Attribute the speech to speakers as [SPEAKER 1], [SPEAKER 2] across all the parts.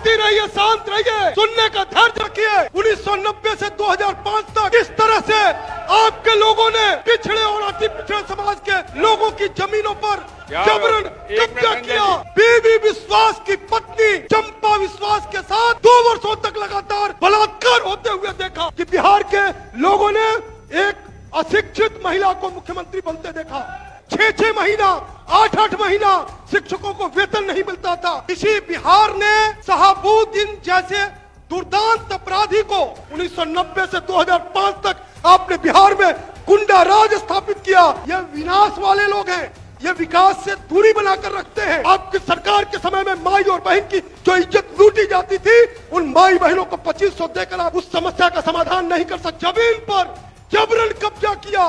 [SPEAKER 1] शांति रहिए, शांत रहिए, सुनने का धैर्य रखिए। 1990 से 2005 तक किस तरह से आपके लोगों ने पिछड़े और अति पिछड़े समाज के लोगों की जमीनों पर जबरन कब्जा किया। बीवी विश्वास की पत्नी चंपा विश्वास के साथ 2 वर्षों तक लगातार बलात्कार होते हुए देखा कि बिहार के लोगों ने एक अशिक्षित महिला को मुख्यमंत्री बनते देखा। 6-6 महीना 8-8 महीना शिक्षकों को वेतन नहीं मिलता था। इसी बिहार ने शहाबुद्दीन जैसे दुर्दांत अपराधी को 1990 से 2005 तक आपने बिहार में गुंडा राज स्थापित किया। ये विनाश वाले लोग हैं, ये विकास से दूरी बनाकर रखते हैं। आपकी सरकार के समय में माई और बहन की जो इज्जत लूटी जाती थी, उन माई बहनों को 2500 देकर आप उस समस्या का समाधान नहीं कर सकते। जमीन पर जबरन कब्जा किया,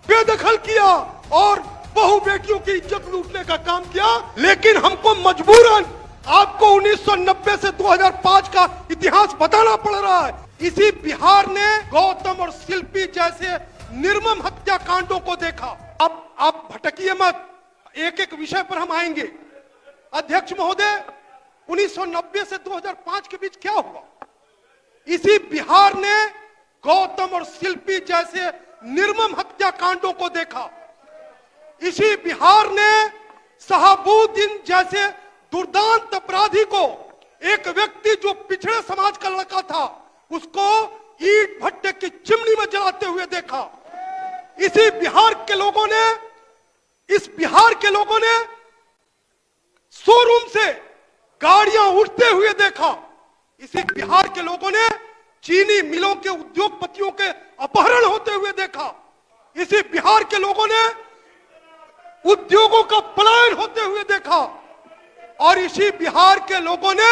[SPEAKER 1] बेदखल किया और बहु बेटियों की इज्जत लूटने का काम किया। लेकिन हमको मजबूरन आपको 1990 से 2005 का इतिहास बताना पड़ रहा है। इसी बिहार ने गौतम और शिल्पी जैसे निर्मम हत्याकांडों को देखा। अब आप भटकिए मत, एक एक विषय पर हम आएंगे। अध्यक्ष महोदय, 1990 से 2005 के बीच क्या हुआ? इसी बिहार ने गौतम और शिल्पी जैसे निर्मम हत्याकांडों को देखा। इसी बिहार ने शहाबुद्दीन जैसे दुर्दांत अपराधी को, एक व्यक्ति जो पिछड़े समाज का लड़का था, उसको ईंट भट्टे की चिमनी में जलाते हुए देखा। इसी बिहार के लोगों ने, इस बिहार के लोगों ने शोरूम से गाड़ियां उठते हुए देखा। इसी बिहार के लोगों ने चीनी मिलों के उद्योगपतियों के अपहरण होते हुए देखा। इसी बिहार के लोगों ने उद्योगों का पलायन होते हुए देखा। और इसी बिहार के लोगों ने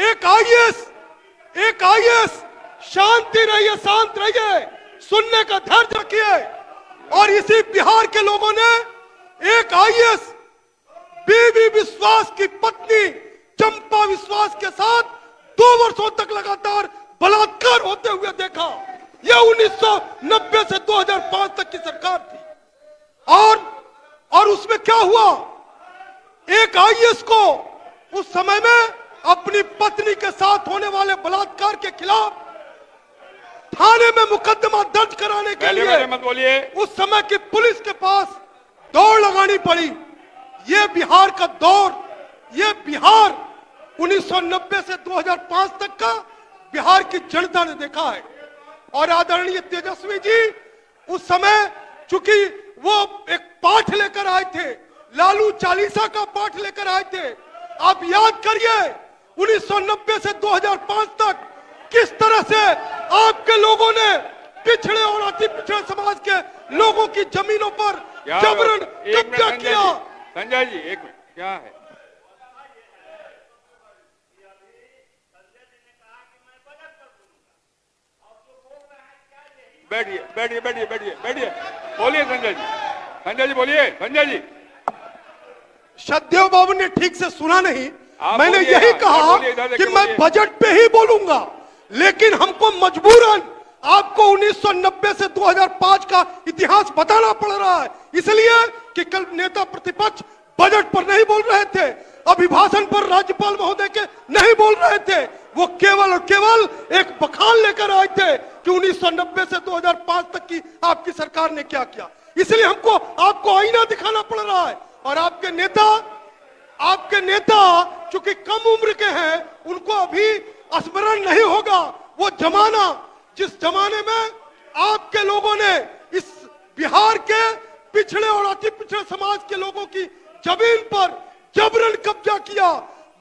[SPEAKER 1] एक आईएएस शांति रहिए, शांत रहिए, सुनने का धैर्य रखिए। और इसी बिहार के लोगों ने एक आईएएस बीवी विश्वास की पत्नी चंपा विश्वास के साथ 2 वर्षों तक लगातार बलात्कार होते हुए देखा। यह 1990 से 2005 तक की सरकार थी। और उसमें क्या हुआ? एक आईएएस को उस समय में अपनी पत्नी के साथ होने वाले बलात्कार के खिलाफ थाने में मुकदमा दर्ज कराने के लिए
[SPEAKER 2] मत बोलिए,
[SPEAKER 1] उस समय की पुलिस के पास दौड़ लगानी पड़ी। ये बिहार का दौर, ये बिहार 1990 से 2005 तक का बिहार की जनता ने देखा है। और आदरणीय तेजस्वी जी उस समय चूंकि वो एक पाठ लेकर आए थे, लालू चालीसा का पाठ लेकर आए थे। आप याद करिए 1990 से 2005 तक किस तरह से आपके लोगों ने पिछड़े और अति पिछड़े समाज के लोगों की जमीनों पर जबरन कब्जा किया।
[SPEAKER 2] संजय जी एक मिनट, क्या है? बैठिए बैठिए बैठिए बैठिए बैठिए, बोलिए संजय जी बोलिए। संजय जी,
[SPEAKER 1] सदैव बाबू ने ठीक से सुना नहीं। मैंने यही कहा कि मैं बजट पे ही बोलूंगा, लेकिन हमको मजबूरन आपको 1990 से 2005 का इतिहास बताना पड़ रहा है। इसलिए कि कल नेता प्रतिपक्ष बजट पर नहीं बोल रहे थे, अभिभाषण पर राज्यपाल महोदय के नहीं बोल रहे थे। वो केवल और केवल एक बखान लेकर आए थे कि 1990 से 2005 तक की आपकी सरकार ने क्या किया। इसलिए हमको आपको आईना दिखाना पड़ रहा है। और आपके नेता चूंकि कम उम्र के हैं, उनको अभी स्मरण नहीं होगा वो जमाना जिस जमाने में आपके लोगों ने इस बिहार के पिछड़े और अति पिछड़े समाज के लोगों की जमीन पर जबरन कब्जा किया,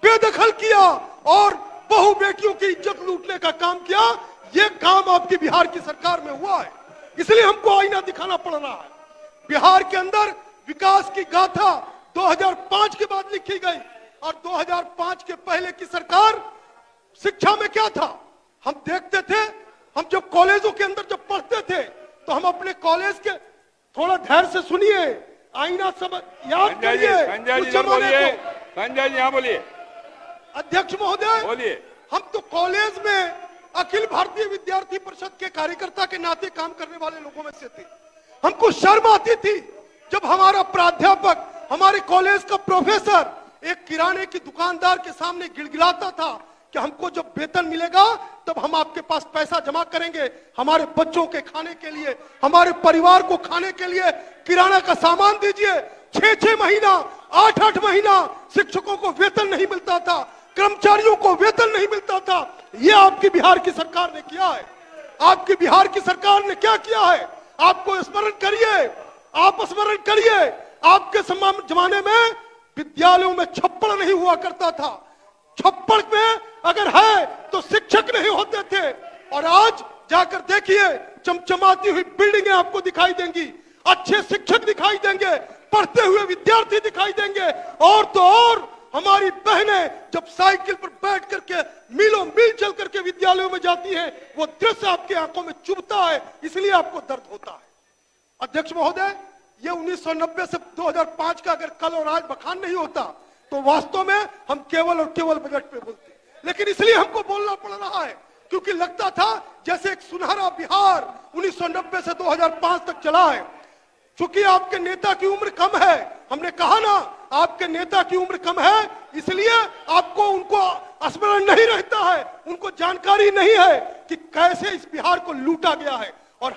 [SPEAKER 1] बेदखल किया और बहु बेटियों की इज्जत लूटने का काम किया। ये काम आपकी बिहार की सरकार में हुआ है। इसलिए हमको आईना दिखाना पड़ रहा है। बिहार के अंदर विकास की गाथा 2005 के बाद लिखी गई और 2005 के पहले की सरकार शिक्षा में क्या था हम देखते थे। हम जब कॉलेजों के अंदर जब पढ़ते थे तो हम अपने कॉलेज के, थोड़ा धैर्य से सुनिए, आईना सब याद करिए।
[SPEAKER 2] संजय जी यहाँ बोलिए।
[SPEAKER 1] अध्यक्ष महोदय
[SPEAKER 2] बोलिए।
[SPEAKER 1] हम तो कॉलेज में अखिल भारतीय विद्यार्थी परिषद के कार्यकर्ता के नाते काम करने वाले लोगों में से थे। हमको शर्म आती थी जब हमारा प्राध्यापक, हमारे कॉलेज का प्रोफेसर एक किराने की दुकानदार के सामने गिड़गिड़ाता था कि हमको जब वेतन मिलेगा तब हम आपके पास पैसा जमा करेंगे, हमारे बच्चों के खाने के लिए, हमारे परिवार को खाने के लिए किराना का सामान दीजिए। 6-6 महीना, 8-8 महीना शिक्षकों को वेतन नहीं मिलता था, कर्मचारियों को वेतन नहीं मिलता था। ये आपकी बिहार की सरकार ने किया है। आपकी बिहार की सरकार ने क्या किया है? आपको स्मरण करिए, आप स्मरण करिए, आपके जमाने में विद्यालयों में छप्पड़ नहीं हुआ करता था। छप्पड़ में अगर है तो शिक्षक नहीं होते थे। और आज जाकर देखिए, चमचमाती हुई बिल्डिंगें आपको दिखाई देंगी, अच्छे शिक्षक दिखाई देंगे, पढ़ते हुए विद्यार्थी दिखाई देंगे। और तो और हमारी बहनें जब साइकिल पर बैठ करके मीलों मील चल करके विद्यालयों में जाती है, वो दृश्य आपकी आंखों में चुभता है, इसलिए आपको दर्द होता है। अध्यक्ष महोदय, ये 1990 से 2005 का अगर कल और आज बखान नहीं होता तो वास्तव में हम केवल और केवल बजट पे बोलते, लेकिन इसलिए हमको बोलना पड़ रहा है क्योंकि लगता था जैसे एक सुनहरा बिहार 1990 से 2005 तक चला है। चूंकि आपके नेता की उम्र कम है, हमने कहा ना आपके नेता की उम्र कम है, इसलिए आपको उनको स्मरण नहीं रहता है, उनको जानकारी नहीं है कि कैसे इस बिहार को लूटा गया है। और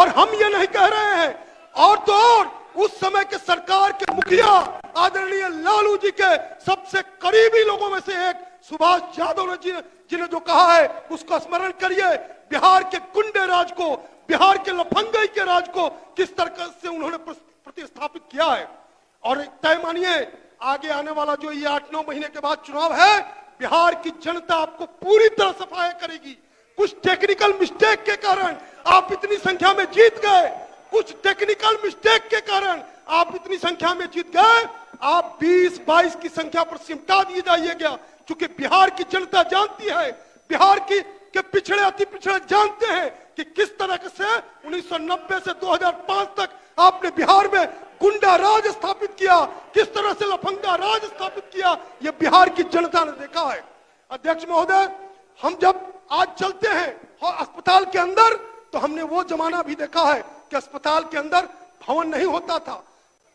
[SPEAKER 1] हम ये नहीं कह रहे हैं, और तो और उस समय के सरकार के मुखिया आदरणीय लालू जी के सबसे करीबी लोगों में से एक सुभाष यादव ने जिन्हें जो कहा है उसका स्मरण करिए। बिहार के गुंडे राज को, बिहार के लफंगई के राज को किस तरह से उन्होंने प्रतिस्थापित किया है। और तय मानिए, आगे आने वाला जो ये 8-9 महीने के बाद चुनाव है, बिहार की जनता आपको पूरी तरह सफाया करेगी। कुछ टेक्निकल मिस्टेक के कारण आप इतनी संख्या में जीत गए, कुछ टेक्निकल मिस्टेक के कारण आप इतनी संख्या में जीत गए। आप 20-22 की संख्या पर सिमटा दिए जाइएगा, क्योंकि बिहार की जनता जानती है, बिहार के पिछड़े अति पिछड़े जानते हैं कि किस तरह से 1990 से 2005 तक आपने बिहार में गुंडा राज स्थापित किया, किस तरह से लफंगा राज स्थापित किया, यह बिहार की जनता ने देखा है। अध्यक्ष महोदय, हम जब आज चलते हैं अस्पताल के अंदर तो हमने वो जमाना भी देखा है कि अस्पताल के अंदर भवन नहीं होता था,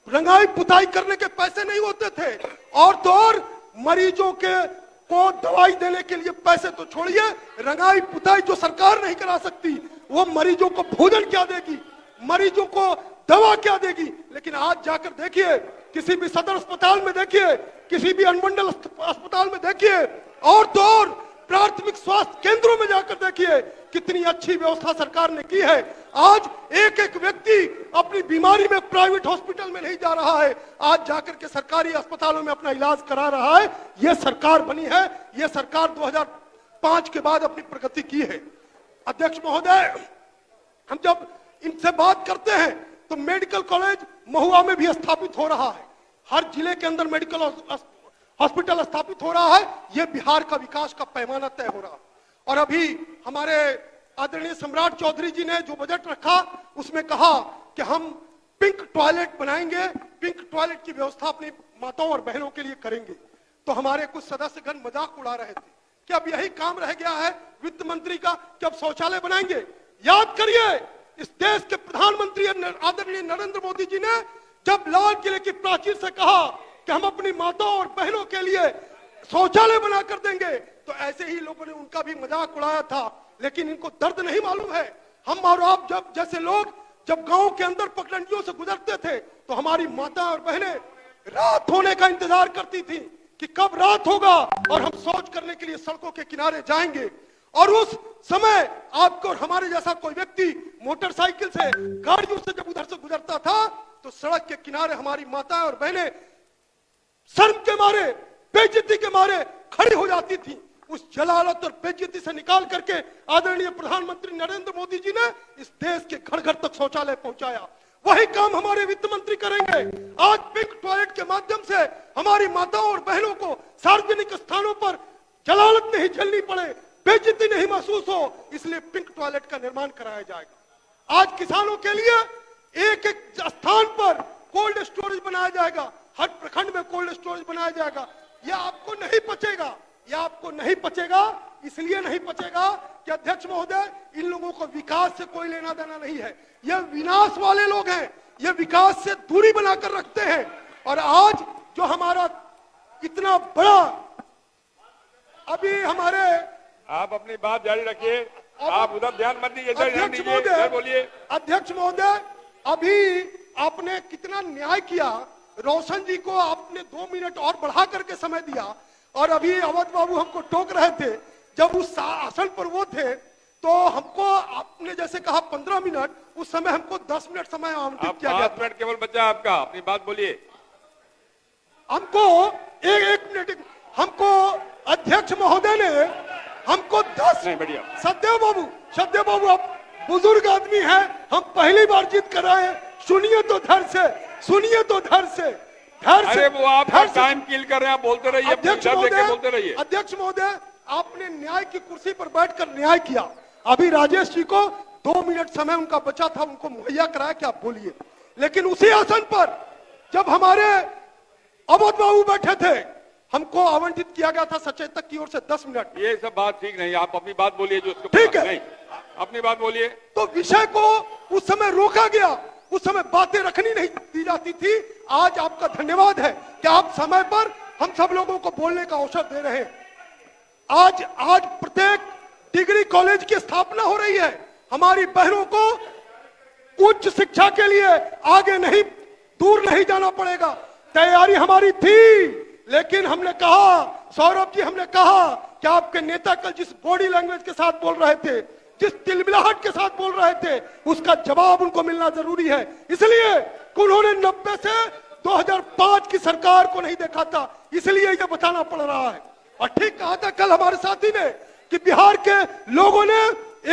[SPEAKER 1] रंगाई पुताई करने के पैसे नहीं होते थे, और तो और मरीजों को दवाई देने के लिए पैसे तो छोड़िए, रंगाई पुताई जो सरकार नहीं करा सकती, वो मरीजों को भोजन क्या देगी, मरीजों को दवा क्या देगी। लेकिन आज जाकर देखिए, किसी भी सदर अस्पताल में देखिए, किसी भी अनुमंडल अस्पताल में देखिए, और तो और प्राथमिक स्वास्थ्य केंद्रों में जाकर देखिए कितनी अच्छी व्यवस्था सरकार ने की है। आज एक एक व्यक्ति अपनी बीमारी में प्राइवेट हॉस्पिटल में नहीं जा रहा है, आज जाकर के सरकारी अस्पतालों में अपना इलाज करा रहा है। यह सरकार बनी है, यह सरकार 2005 के बाद अपनी प्रगति की है। अध्यक्ष महोदय, हम जब इनसे बात करते हैं तो मेडिकल कॉलेज महुआ में भी स्थापित हो रहा है, हर जिले के अंदर मेडिकल हॉस्पिटल स्थापित हो रहा है। यह बिहार का विकास का पैमाना तय हो रहा है। और अभी हमारे आदरणीय सम्राट चौधरी जी ने जो बजट रखा उसमें कहा कि हम पिंक टॉयलेट बनाएंगे, पिंक टॉयलेट की व्यवस्था अपनी माताओं और बहनों के लिए करेंगे। तो हमारे कुछ सदस्यगण मजाक उड़ा रहे थे कि अब यही काम रह गया है वित्त मंत्री का कि अब शौचालय बनाएंगे। याद करिए, इस देश के प्रधानमंत्री आदरणीय नरेंद्र मोदी जी ने जब लाल किले की प्राचीर से कहा कि हम अपनी माताओं और बहनों के लिए शौचालय बना कर देंगे, तो ऐसे ही लोगों ने उनका भी मजाक उड़ाया था। लेकिन इनको दर्द नहीं मालूम है। हम और आप जब जैसे लोग जब गांव के अंदर पगडंडियों से गुजरते थे तो हमारी माता और बहनें रात होने का इंतजार करती थी कि कब रात होगा और हम शौच करने के लिए सड़कों के किनारे जाएंगे। और उस समय आपको और हमारे जैसा कोई व्यक्ति मोटरसाइकिल से, गाड़ियों से जब उधर से गुजरता था तो सड़क के किनारे हमारी माताएं और बहनें शर्म के मारे, बेइज्जती के मारे खड़ी हो जाती थी। उस जलालत और बेइज्जती से निकाल करके आदरणीय प्रधानमंत्री नरेंद्र मोदी जी ने इस देश के घर घर तक शौचालय पहुंचाया। वही काम हमारे वित्त मंत्री करेंगे। आज पिंक टॉयलेट के माध्यम से हमारी माताओं और बहनों को सार्वजनिक स्थानों पर जलालत नहीं झेलनी पड़े, बेइज्जती नहीं महसूस हो, इसलिए पिंक टॉयलेट का निर्माण कराया जाएगा। आज किसानों के लिए एक एक स्थान पर कोल्ड स्टोरेज बनाया जाएगा, हर प्रखंड में कोल्ड स्टोरेज बनाया जाएगा। यह आपको नहीं पचेगा, यह आपको नहीं पचेगा। इसलिए नहीं पचेगा कि अध्यक्ष महोदय, इन लोगों को विकास से कोई लेना देना नहीं है। यह विनाश वाले लोग हैं, यह विकास से दूरी बनाकर रखते हैं। और आज जो हमारा इतना बड़ा अभी हमारे
[SPEAKER 2] आप अपनी बात जारी रखिए, आप उधर ध्यान मत दीजिए, इधर ध्यान
[SPEAKER 1] अध्यक्ष
[SPEAKER 2] दीजिए, इधर बोलिए।
[SPEAKER 1] अध्यक्ष महोदय, अभी आपने कितना न्याय किया। रोशन जी को आपने 2 मिनट और बढ़ा करके समय दिया, और अभी अवध बाबू हमको टोक रहे थे। जब उस आसन पर वो थे तो हमको आपने जैसे कहा 15 मिनट, उस समय हमको 10 मिनट समय आवंटित किया गया।
[SPEAKER 2] 5 मिनट केवल बचा आपका, अपनी बात बोलिए।
[SPEAKER 1] हमको एक मिनट, हमको अध्यक्ष महोदय ने हमको 10
[SPEAKER 2] नहीं, बढ़िया।
[SPEAKER 1] सत्यदेव बाबू आप बुजुर्ग आदमी हैं, हम पहली बार जीत कर आए, सुनिए तो धैर्य से, सुनिए तो धैर्य से, धैर्य से।
[SPEAKER 2] अरे वो आप टाइम किल कर रहे हैं, आप बोलते रहिए,
[SPEAKER 1] अध्यक्ष
[SPEAKER 2] बोलते रहिए।
[SPEAKER 1] अध्यक्ष महोदय, आपने न्याय की कुर्सी पर बैठकर न्याय किया। अभी राजेश जी को 2 मिनट समय उनका बचा था, उनको मुहैया कराया कि आप बोलिए। लेकिन उसी आसन पर जब हमारे अवध बाबू बैठे थे, हमको आवंटित किया गया था सचेतक की ओर से 10 मिनट।
[SPEAKER 2] ये सब बात ठीक नहीं, आप अपनी बात बोलिए जो उसको
[SPEAKER 1] ठीक है,
[SPEAKER 2] नहीं, अपनी बात बोलिए।
[SPEAKER 1] तो विषय को उस समय रोका गया, उस समय बातें रखनी नहीं दी जाती थी। आज आपका धन्यवाद है कि आप समय पर हम सब लोगों को बोलने का अवसर दे रहे हैं। आज प्रत्येक डिग्री कॉलेज की स्थापना हो रही है। हमारी बहनों को उच्च शिक्षा के लिए आगे नहीं, दूर नहीं जाना पड़ेगा। तैयारी हमारी थी, लेकिन हमने कहा, सौरभ जी हमने कहा कि आपके नेता कल जिस बॉडी लैंग्वेज के साथ बोल रहे थे, जिस तिलमिलाहट के साथ बोल रहे थे, उसका जवाब उनको मिलना जरूरी है। इसलिए उन्होंने 90 से 2005 की सरकार को नहीं देखा था, इसलिए ये बताना पड़ रहा है। और ठीक कहा था कल हमारे साथी ने कि बिहार के लोगों ने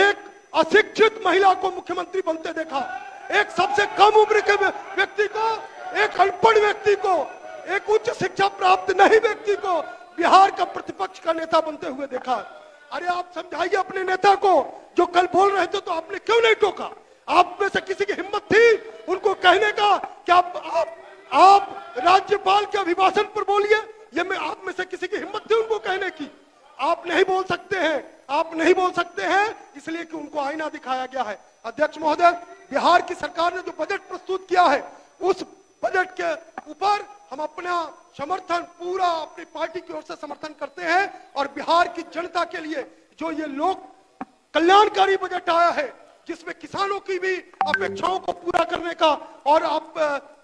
[SPEAKER 1] एक अशिक्षित महिला को मुख्यमंत्री बनते देखा, एक सबसे कम उम्र के व्यक्ति को, एक अनपढ़ व्यक्ति को, एक उच्च शिक्षा प्राप्त नहीं व्यक्ति को बिहार का प्रतिपक्ष का नेता बनते हुए देखा। अरे आप समझाइए अपने नेता को, जो कल बोल रहे थे तो आपने क्यों नहीं टोका? आप में से किसी की हिम्मत थी उनको कहने का कि आप राज्यपाल के अभिभाषण पर बोलिए? ये मैं आप में से किसी की हिम्मत थी उनको कहने की? आप नहीं बोल सकते हैं, आप नहीं बोल सकते हैं, इसलिए कि उनको आईना दिखाया गया है। अध्यक्ष महोदय, बिहार की सरकार ने जो बजट प्रस्तुत किया है, उस बजट के ऊपर हम अपना समर्थन पूरा अपनी पार्टी की ओर से समर्थन करते हैं। और बिहार की जनता के लिए जो ये लोक कल्याणकारी बजट आया है, जिसमें किसानों की भी अपेक्षाओं को पूरा करने का, और आप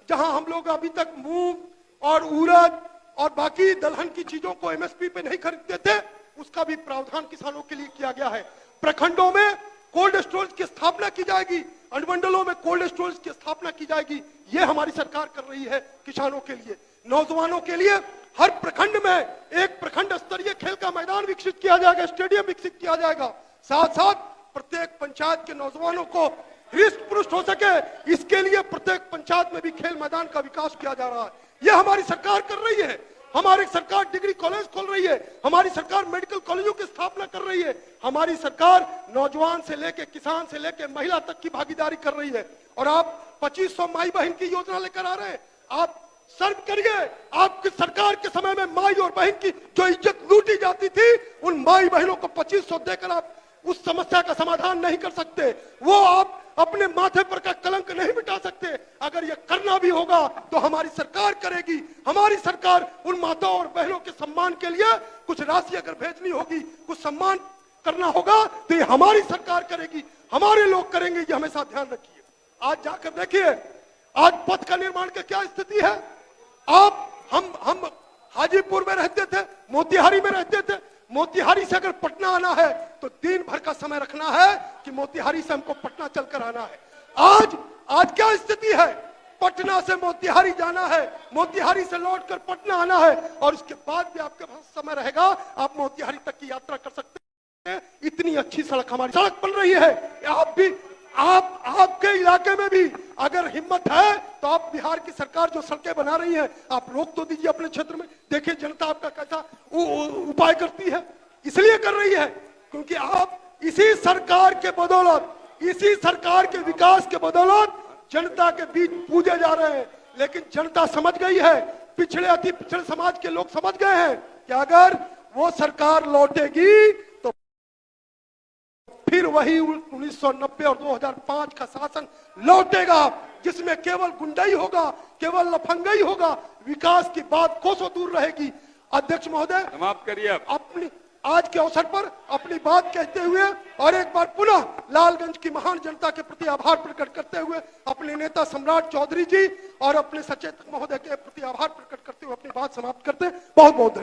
[SPEAKER 1] जहां हम लोग अभी तक मूंग और उड़द और बाकी दलहन की चीजों को एमएसपी पे नहीं खरीदते थे, उसका भी प्रावधान किसानों के लिए किया गया है। प्रखंडों में कोल्ड स्टोरेज की स्थापना की जाएगी, अनुमंडलों में कोल्ड स्टोरेज की स्थापना की जाएगी। ये हमारी सरकार कर रही है किसानों के लिए। नौजवानों के लिए हर प्रखंड में एक प्रखंड स्तरीय खेल का मैदान विकसित किया जाएगा, स्टेडियम विकसित किया जाएगा। साथ साथ प्रत्येक पंचायत के नौजवानों को हृष्ट पुष्ट हो सके, इसके लिए प्रत्येक पंचायत में भी खेल मैदान का विकास किया जा रहा है। यह हमारी सरकार कर रही है। हमारी सरकार डिग्री कॉलेज खोल रही है, हमारी सरकार मेडिकल कॉलेजों की स्थापना कर रही है, हमारी सरकार नौजवान से लेके किसान से लेके महिला तक की भागीदारी कर रही है। और आप 2500 माई बहन की योजना लेकर आ रहे हैं। आप सर्व करिए, आपकी सरकार के समय में माई और बहन की जो इज्जत लूटी जाती थी, उन माई बहनों को 2500 देकर आप उस समस्या का समाधान नहीं कर सकते। वो आप अपने माथे पर का कलंक नहीं मिटा सकते। अगर ये करना भी होगा तो हमारी सरकार करेगी। हमारी सरकार उन माताओं और बहनों के सम्मान के लिए कुछ राशि अगर भेजनी होगी, कुछ सम्मान करना होगा, तो ये हमारी सरकार करेगी, हमारे लोग करेंगे। ये हमेशा ध्यान रखिए। आज जाकर देखिए, आज पथ का निर्माण की क्या स्थिति है। हम हाजीपुर में रहते थे, मोतिहारी में रहते थे। मोतिहारी से अगर पटना आना है तो दिन भर का समय रखना है कि मोतिहारी से हमको पटना चलकर आना है। आज क्या स्थिति है? पटना से मोतिहारी जाना है, मोतिहारी से लौटकर पटना आना है, और उसके बाद भी आपके पास समय रहेगा, आप मोतिहारी तक की यात्रा कर सकते हैं। इतनी अच्छी सड़क हमारी सड़क बन रही है। आप भी आपके इलाके में भी अगर हिम्मत है तो आप बिहार की सरकार जो सड़कें बना रही है, आप रोक तो दीजिए अपने क्षेत्र में। देखिए जनता आपका कैसा उपाय करती है। इसलिए कर रही है क्योंकि आप इसी सरकार के बदौलत, इसी सरकार के विकास के बदौलत जनता के बीच पूजे जा रहे हैं। लेकिन जनता समझ गई है, पिछड़े अति पिछड़े समाज के लोग समझ गए हैं कि अगर वो सरकार लौटेगी तो फिर वही 1990 और 2005 का शासन लौटेगा, जिसमें केवल गुंडाई होगा, केवल लफंगाई होगा, विकास की बात कोसों दूर रहेगी। अध्यक्ष महोदय,
[SPEAKER 2] समाप्त करिए आप।
[SPEAKER 1] अपनी आज के अवसर पर अपनी बात कहते हुए और एक बार पुनः लालगंज की महान जनता के प्रति आभार प्रकट करते हुए अपने नेता सम्राट चौधरी जी और अपने सचेतक महोदय के प्रति आभार प्रकट करते हुए अपनी बात समाप्त करते हैं। बहुत बहुत धन्यवाद।